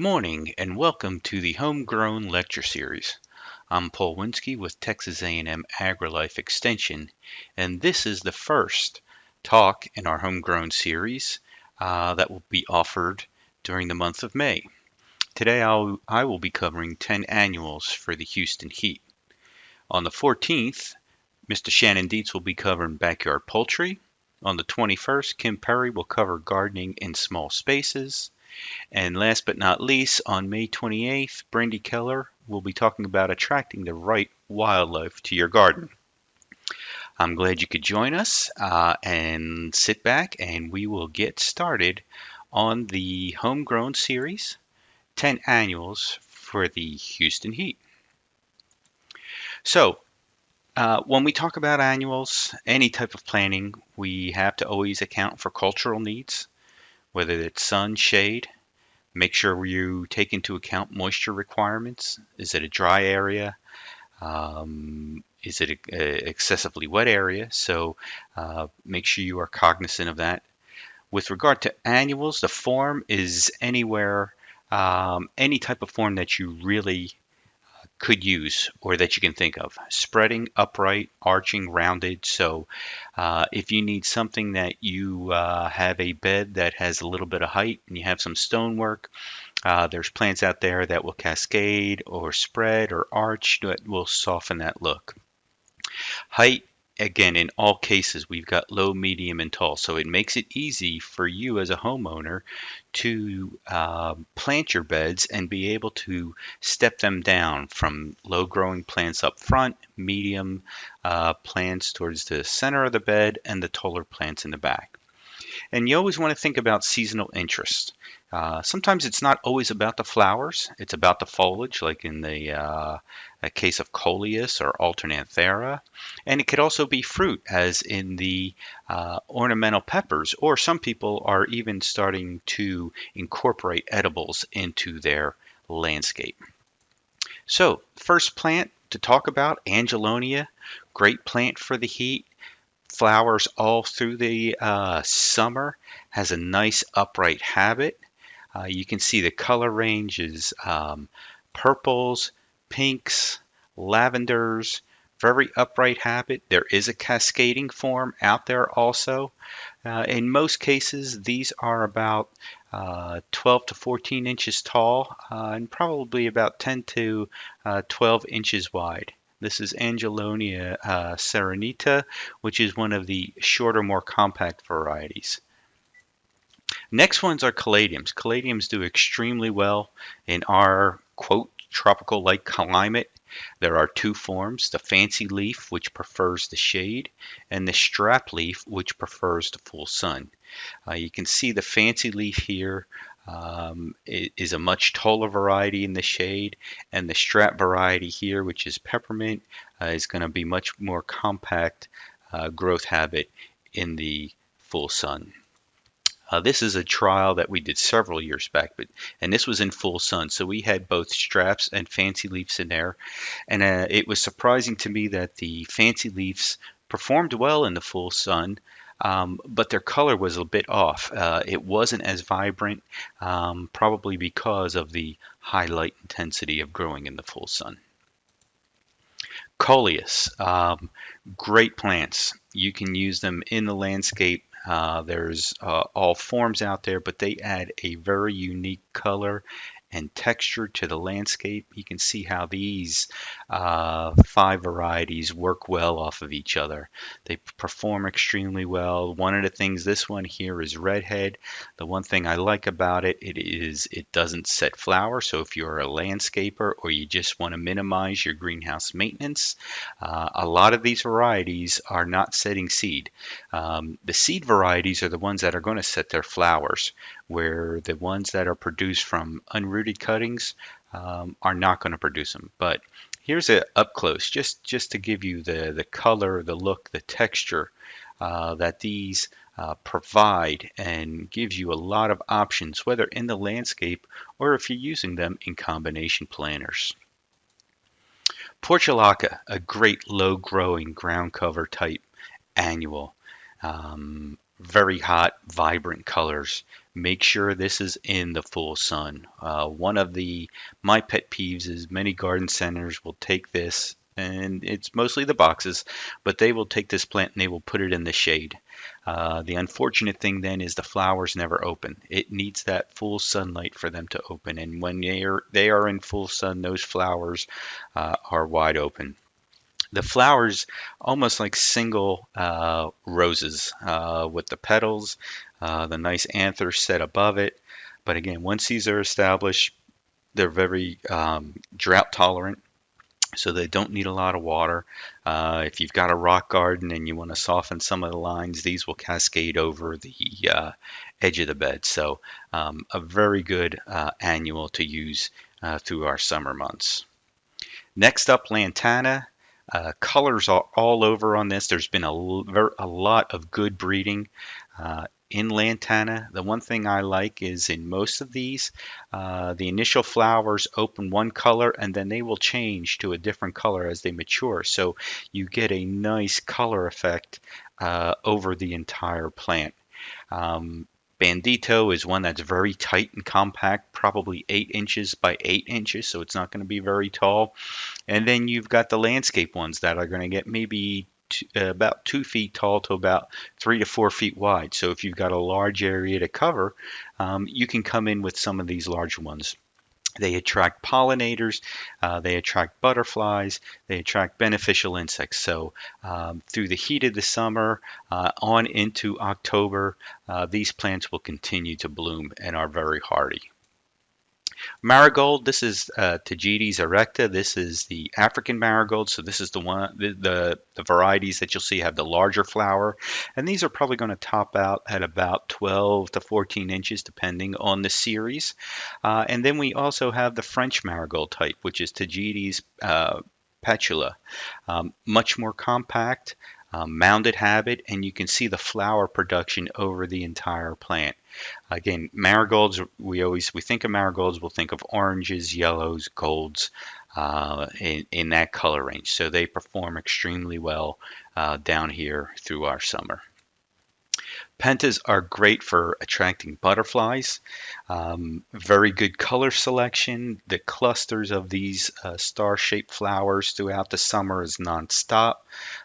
Morning and welcome to the Homegrown Lecture Series. I'm Paul Winski with Texas A&M AgriLife Extension, and this is the first talk in our Homegrown series that will be offered during the month of May. Today I will be covering 10 annuals for the Houston heat. On the 14th, Mr. Shannon Dietz will be covering backyard poultry. On the 21st, Kim Perry will cover gardening in small spaces. And last but not least, on May 28th, Brandy Keller will be talking about attracting the right wildlife to your garden. I'm glad you could join us and sit back and we will get started on the Homegrown series, 10 annuals for the Houston heat. So, when we talk about annuals, any type of planting, we have to always account for cultural needs, whether it's sun, shade. Make sure you take into account moisture requirements. Is it a dry area? Is it an excessively wet area? So make sure you are cognizant of that. With regard to annuals, the form is anywhere, any type of form that you really could use or that you can think of. Spreading, upright, arching, rounded. So if you need something that you have a bed that has a little bit of height and you have some stonework, there's plants out there that will cascade or spread or arch that will soften that look. Height, again, in all cases, we've got low, medium, and tall. So it makes it easy for you as a homeowner to plant your beds and be able to step them down from low growing plants up front, medium plants towards the center of the bed, and the taller plants in the back. And you always want to think about seasonal interest. Sometimes it's not always about the flowers, it's about the foliage, like in the case of coleus or alternanthera. And it could also be fruit, as in the ornamental peppers, or some people are even starting to incorporate edibles into their landscape. So, first plant to talk about, Angelonia, great plant for the heat. Flowers all through the summer, has a nice upright habit. You can see the color range is purples, pinks, lavenders, very upright habit. There is a cascading form out there also. In most cases, these are about 12 to 14 inches tall and probably about 10 to 12 inches wide. This is Angelonia serenata, which is one of the shorter, more compact varieties. Next ones are caladiums. Caladiums do extremely well in our, quote, tropical-like climate. There are two forms, the fancy leaf, which prefers the shade, and the strap leaf, which prefers the full sun. You can see the fancy leaf here is a much taller variety in the shade, and the strap variety here, which is peppermint, is going to be much more compact growth habit in the full sun. This is a trial that we did several years back, and this was in full sun. So we had both straps and fancy leaves in there. And it was surprising to me that the fancy leaves performed well in the full sun, but their color was a bit off. It wasn't as vibrant, probably because of the high light intensity of growing in the full sun. Coleus, great plants. You can use them in the landscape. There's all forms out there, but they add a very unique color and texture to the landscape. You can see how these 5 varieties work well off of each other. They perform extremely well. One of the things, this one here is redhead. The one thing I like about it, it doesn't set flower. So if you're a landscaper or you just want to minimize your greenhouse maintenance, a lot of these varieties are not setting seed. The seed varieties are the ones that are going to set their flowers, where the ones that are produced from unrooted cuttings are not going to produce them. But here's a up close, just to give you the color, the look, the texture that these provide, and gives you a lot of options, whether in the landscape or if you're using them in combination planters. Portulaca, a great low growing ground cover type annual. Very hot, vibrant colors, make sure this is in the full sun. One of my pet peeves is many garden centers will take this, and it's mostly the boxes, but they will take this plant and they will put it in the shade. The unfortunate thing then is the flowers never open. It needs that full sunlight for them to open, and when they are in full sun, those flowers are wide open. The flowers almost like single roses with the petals, the nice anthers set above it. But again, once these are established, they're very drought tolerant, so they don't need a lot of water. If you've got a rock garden and you want to soften some of the lines, these will cascade over the edge of the bed. So a very good annual to use through our summer months. Next up, Lantana. Colors are all over on this. There's been a lot of good breeding in Lantana. The one thing I like is in most of these, the initial flowers open one color and then they will change to a different color as they mature. So you get a nice color effect over the entire plant. Bandito is one that's very tight and compact, probably 8 inches by 8 inches, so it's not going to be very tall. And then you've got the landscape ones that are going to get maybe about 2 feet tall to about 3 to 4 feet wide. So if you've got a large area to cover, you can come in with some of these large ones. They attract pollinators, they attract butterflies, they attract beneficial insects. So through the heat of the summer on into October, these plants will continue to bloom and are very hardy. Marigold, this is Tagetes erecta. This is the African marigold. So this is the one, the varieties that you'll see have the larger flower. And these are probably going to top out at about 12 to 14 inches, depending on the series. And then we also have the French marigold type, which is Tagetes petula. Much more compact, mounded habit, and you can see the flower production over the entire plant. Again, marigolds, we think of marigolds, we'll think of oranges, yellows, golds, in that color range. So they perform extremely well down here through our summer. Pentas are great for attracting butterflies. Very good color selection. The clusters of these star-shaped flowers throughout the summer is nonstop.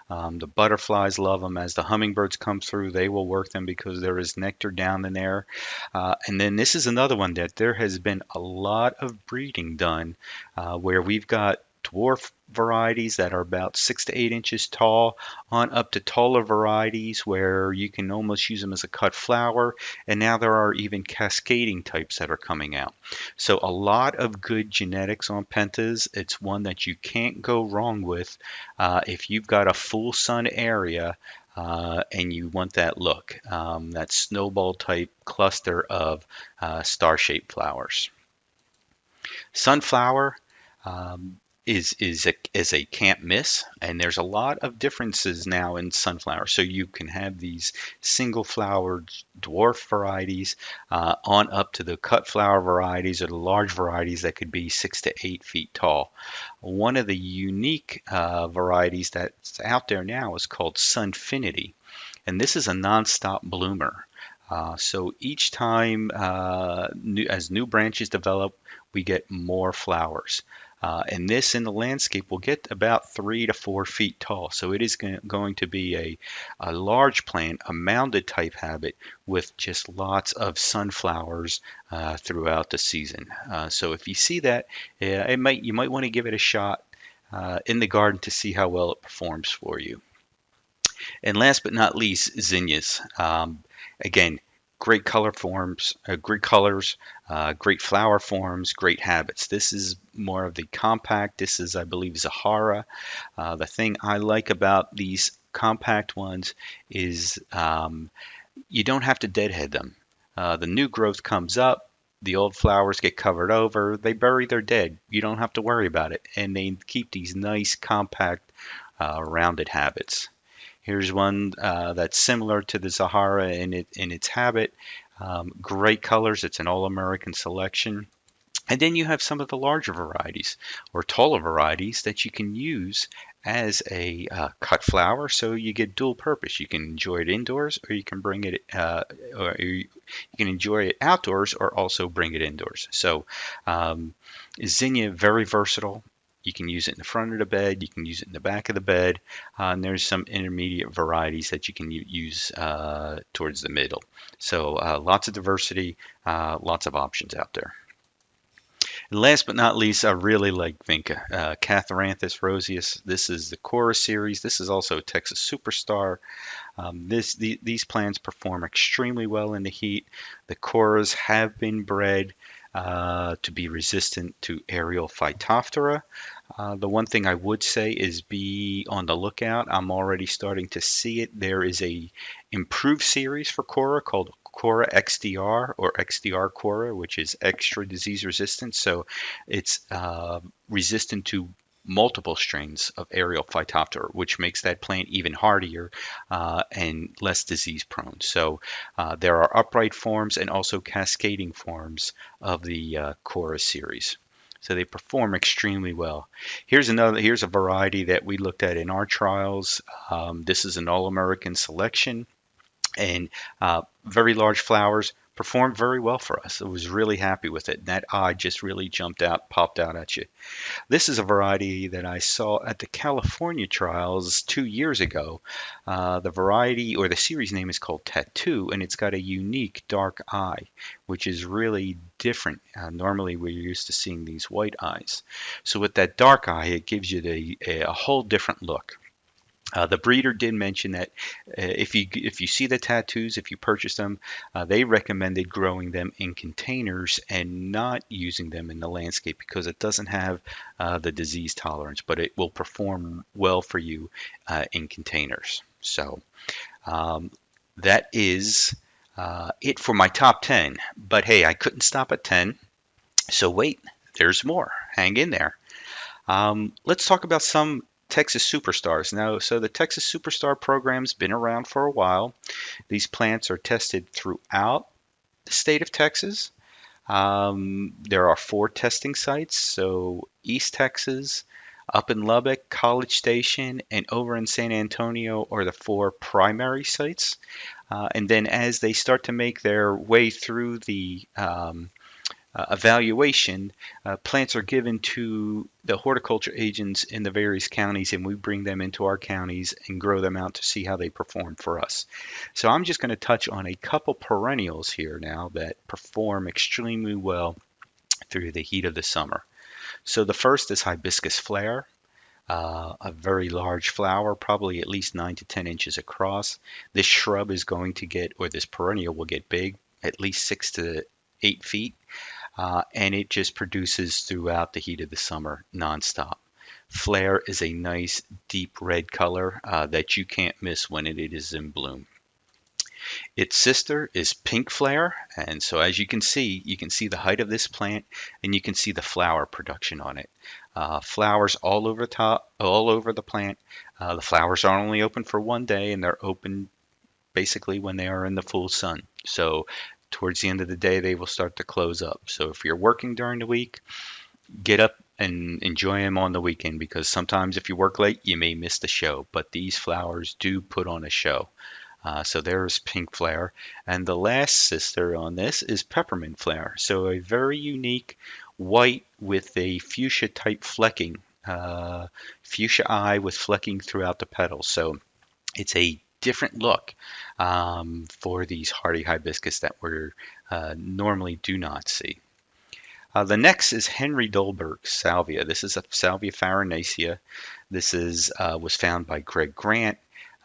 The butterflies love them. As the hummingbirds come through, they will work them because there is nectar down in there. And then this is another one that there has been a lot of breeding done where we've got dwarf varieties that are about 6 to 8 inches tall on up to taller varieties where you can almost use them as a cut flower, and now there are even cascading types that are coming out. So a lot of good genetics on pentas. It's one that you can't go wrong with if you've got a full sun area and you want that look, that snowball type cluster of star-shaped flowers. Sunflower is a can't miss, and there's a lot of differences now in sunflower. So you can have these single flowered dwarf varieties on up to the cut flower varieties or the large varieties that could be 6 to 8 feet tall. One of the unique varieties that's out there now is called Sunfinity, and this is a non-stop bloomer. So each time as new branches develop, we get more flowers. And this in the landscape will get about 3 to 4 feet tall. So it is going to be a large plant, a mounded type habit with just lots of sunflowers throughout the season. So if you see that, you might want to give it a shot in the garden to see how well it performs for you. And last but not least, zinnias. Again, great color forms, great colors, great flower forms, great habits. This is more of the compact. This is, I believe, Sahara. The thing I like about these compact ones is you don't have to deadhead them. The new growth comes up. The old flowers get covered over. They bury their dead. You don't have to worry about it. And they keep these nice, compact, rounded habits. Here's one that's similar to the Sahara in its habit. Great colors. It's an all-American selection. And then you have some of the larger varieties or taller varieties that you can use as a cut flower, so you get dual purpose. You can enjoy it indoors, or you can bring it, or you can enjoy it outdoors, or also bring it indoors. So, zinnia, very versatile. You can use it in the front of the bed. You can use it in the back of the bed. And there's some intermediate varieties that you can use towards the middle. So lots of diversity, lots of options out there. And last but not least, I really like Vinca Catharanthus roseus. This is the Cora series. This is also a Texas superstar. These plants perform extremely well in the heat. The Coras have been bred to be resistant to aerial Phytophthora. The one thing I would say is be on the lookout. I'm already starting to see it. There is a improved series for Cora called Cora XDR or XDR Cora, which is extra disease resistant. So it's resistant to multiple strains of aerial Phytophthora, which makes that plant even hardier and less disease prone. So there are upright forms and also cascading forms of the Cora series. So they perform extremely well. Here's a variety that we looked at in our trials. This is an All-American selection, and very large flowers, performed very well for us. I was really happy with it. That eye just really jumped out, popped out at you. This is a variety that I saw at the California trials 2 years ago. The variety or the series name is called Tattoo, and it's got a unique dark eye, which is really different. Normally, we're used to seeing these white eyes. So with that dark eye, it gives you a whole different look. The breeder did mention that if you see the tattoos, if you purchase them, they recommended growing them in containers and not using them in the landscape because it doesn't have the disease tolerance, but it will perform well for you in containers. So that is it for my top 10. But hey, I couldn't stop at 10. So wait, there's more. Hang in there. Let's talk about some Texas Superstars. Now, so the Texas Superstar program's been around for a while. These plants are tested throughout the state of Texas. There are 4 testing sites. So East Texas, up in Lubbock, College Station, and over in San Antonio are the 4 primary sites. And then as they start to make their way through the evaluation, plants are given to the horticulture agents in the various counties, and we bring them into our counties and grow them out to see how they perform for us. So I'm just going to touch on a couple perennials here now that perform extremely well through the heat of the summer. So the first is Hibiscus Flare. A very large flower, probably at least 9 to 10 inches across. This shrub is going to get, or this perennial will get big, at least 6 to 8 feet. And it just produces throughout the heat of the summer nonstop. Flare is a nice deep red color that you can't miss when it is in bloom. Its sister is pink flare, and so as you can see the height of this plant, and you can see the flower production on it. Flowers all over the plant. The flowers are only open for one day, and they're open basically when they are in the full sun. So towards the end of the day, they will start to close up. So if you're working during the week, get up and enjoy them on the weekend, because sometimes if you work late, you may miss the show. But these flowers do put on a show. So there's pink flare. And the last sister on this is peppermint flare. So a very unique white with a fuchsia type flecking. Fuchsia eye with flecking throughout the petals. So it's a different look for these hardy hibiscus that we normally do not see. The next is Henry Dolberg's Salvia. This is a Salvia farinaceae. This was found by Greg Grant,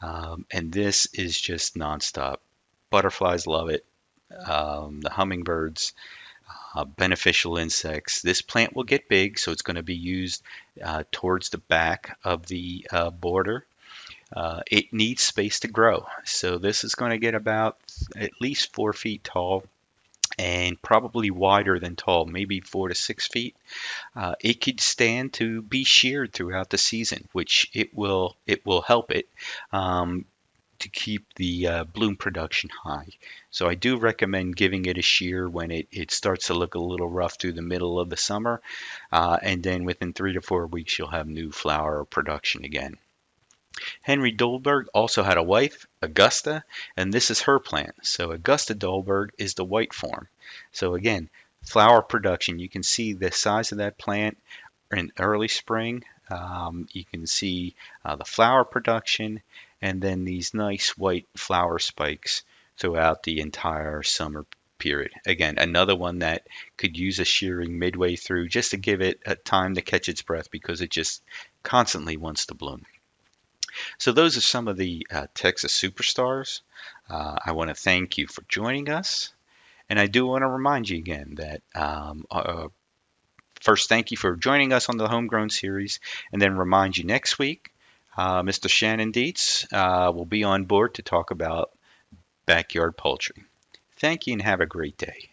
and this is just nonstop. Butterflies love it. The hummingbirds, beneficial insects. This plant will get big, so it's going to be used towards the back of the border. It needs space to grow, so this is going to get about at least 4 feet tall and probably wider than tall, maybe 4 to 6 feet. It could stand to be sheared throughout the season, which it will help it. to keep the bloom production high. So I do recommend giving it a shear when it starts to look a little rough through the middle of the summer. And then within 3 to 4 weeks, you'll have new flower production again. Henry Dolberg also had a wife, Augusta, and this is her plant. So Augusta Dolberg is the white form. So again, flower production. You can see the size of that plant in early spring. You can see the flower production and then these nice white flower spikes throughout the entire summer period. Again, another one that could use a shearing midway through just to give it a time to catch its breath because it just constantly wants to bloom. So those are some of the Texas superstars. I want to thank you for joining us. And I do want to remind you again that first, thank you for joining us on the Homegrown series, and then remind you next week, Mr. Shannon Dietz will be on board to talk about backyard poultry. Thank you and have a great day.